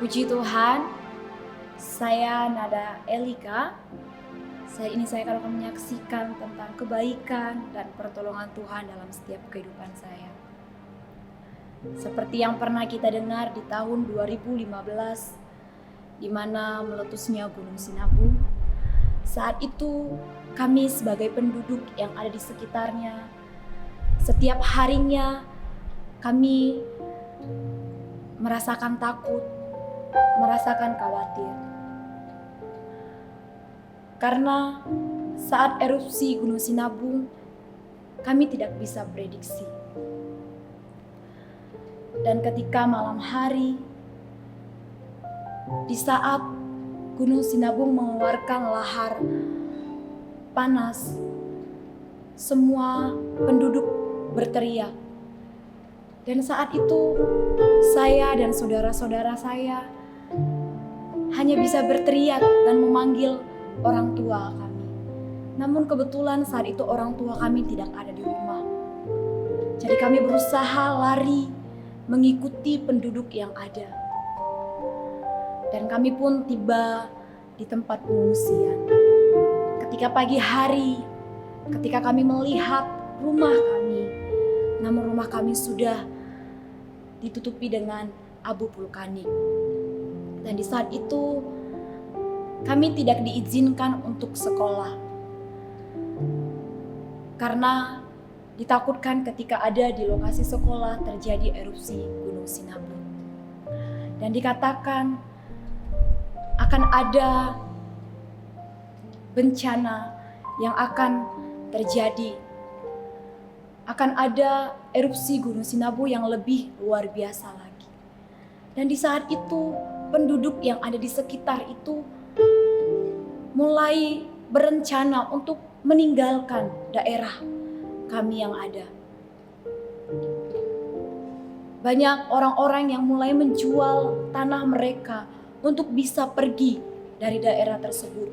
Puji Tuhan, saya Nada Elika. Saya akan menyaksikan tentang kebaikan dan pertolongan Tuhan dalam setiap kehidupan saya. Seperti yang pernah kita dengar di tahun 2015, di mana meletusnya Gunung Sinabung. Saat itu kami sebagai penduduk yang ada di sekitarnya, setiap harinya kami merasakan takut, merasakan khawatir. Karena saat erupsi Gunung Sinabung, kami tidak bisa prediksi. Dan ketika malam hari, di saat Gunung Sinabung mengeluarkan lahar panas, semua penduduk berteriak. Dan saat itu, saya dan saudara-saudara saya hanya bisa berteriak dan memanggil orang tua kami. Namun kebetulan saat itu orang tua kami tidak ada di rumah. Jadi kami berusaha lari mengikuti penduduk yang ada. Dan kami pun tiba di tempat pengungsian. Ketika pagi hari, ketika kami melihat rumah kami, namun rumah kami sudah ditutupi dengan abu vulkanik. Dan di saat itu kami tidak diizinkan untuk sekolah. Karena ditakutkan ketika ada di lokasi sekolah terjadi erupsi Gunung Sinabung. Dan dikatakan akan ada bencana yang akan terjadi. Akan ada erupsi Gunung Sinabung yang lebih luar biasa lagi. Dan di saat itu penduduk yang ada di sekitar itu mulai berencana untuk meninggalkan daerah kami yang ada. Banyak orang-orang yang mulai menjual tanah mereka untuk bisa pergi dari daerah tersebut.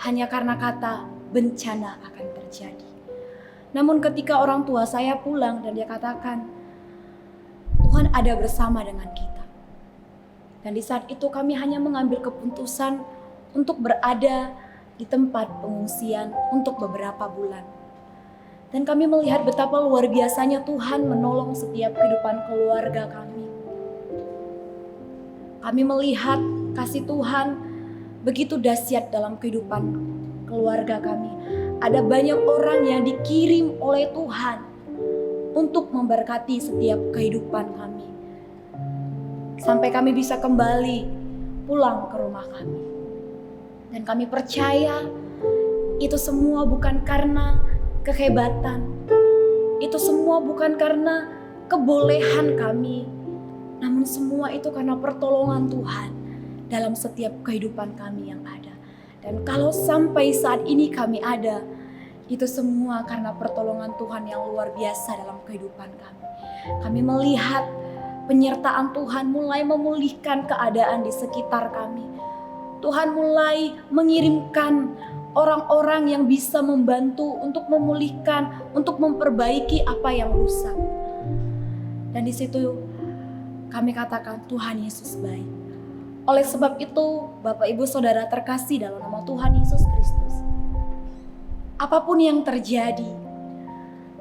Hanya karena kata bencana akan terjadi. Namun ketika orang tua saya pulang dan dia katakan, Tuhan ada bersama dengan kita. Dan di saat itu kami hanya mengambil keputusan untuk berada di tempat pengungsian untuk beberapa bulan. Dan kami melihat betapa luar biasanya Tuhan menolong setiap kehidupan keluarga kami. Kami melihat kasih Tuhan begitu dahsyat dalam kehidupan keluarga kami. Ada banyak orang yang dikirim oleh Tuhan untuk memberkati setiap kehidupan kami. Sampai kami bisa kembali pulang ke rumah kami. Dan kami percaya itu semua bukan karena kehebatan. Itu semua bukan karena kebolehan kami. Namun semua itu karena pertolongan Tuhan dalam setiap kehidupan kami yang ada. Dan kalau sampai saat ini kami ada, itu semua karena pertolongan Tuhan yang luar biasa dalam kehidupan kami. Kami melihat penyertaan Tuhan mulai memulihkan keadaan di sekitar kami. Tuhan mulai mengirimkan orang-orang yang bisa membantu untuk memulihkan, untuk memperbaiki apa yang rusak. Dan di situ kami katakan Tuhan Yesus baik. Oleh sebab itu, Bapak Ibu Saudara terkasih dalam nama Tuhan Yesus Kristus, apapun yang terjadi,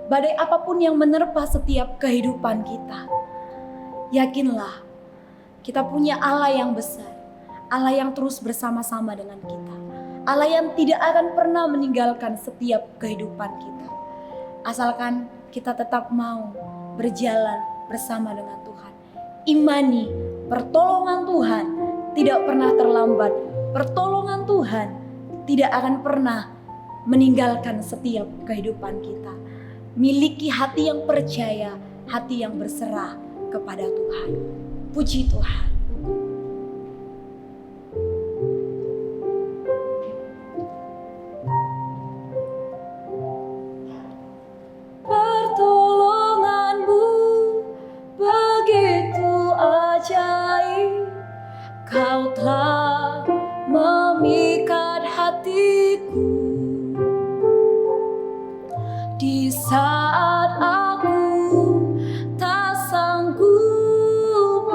badai apapun yang menerpa setiap kehidupan kita, yakinlah kita punya Allah yang besar, Allah yang terus bersama-sama dengan kita, Allah yang tidak akan pernah meninggalkan setiap kehidupan kita. Asalkan kita tetap mau berjalan bersama dengan Tuhan. Imani pertolongan Tuhan tidak pernah terlambat. Pertolongan Tuhan tidak akan pernah meninggalkan setiap kehidupan kita. Miliki hati yang percaya, hati yang berserah kepada Tuhan. Puji Tuhan. Pertolonganmu begitu ajaib. Kau telah memikat hatiku di saat aku tak sanggup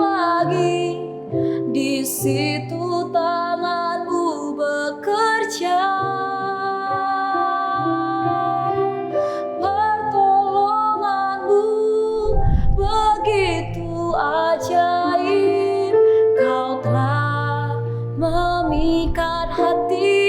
mengikat hati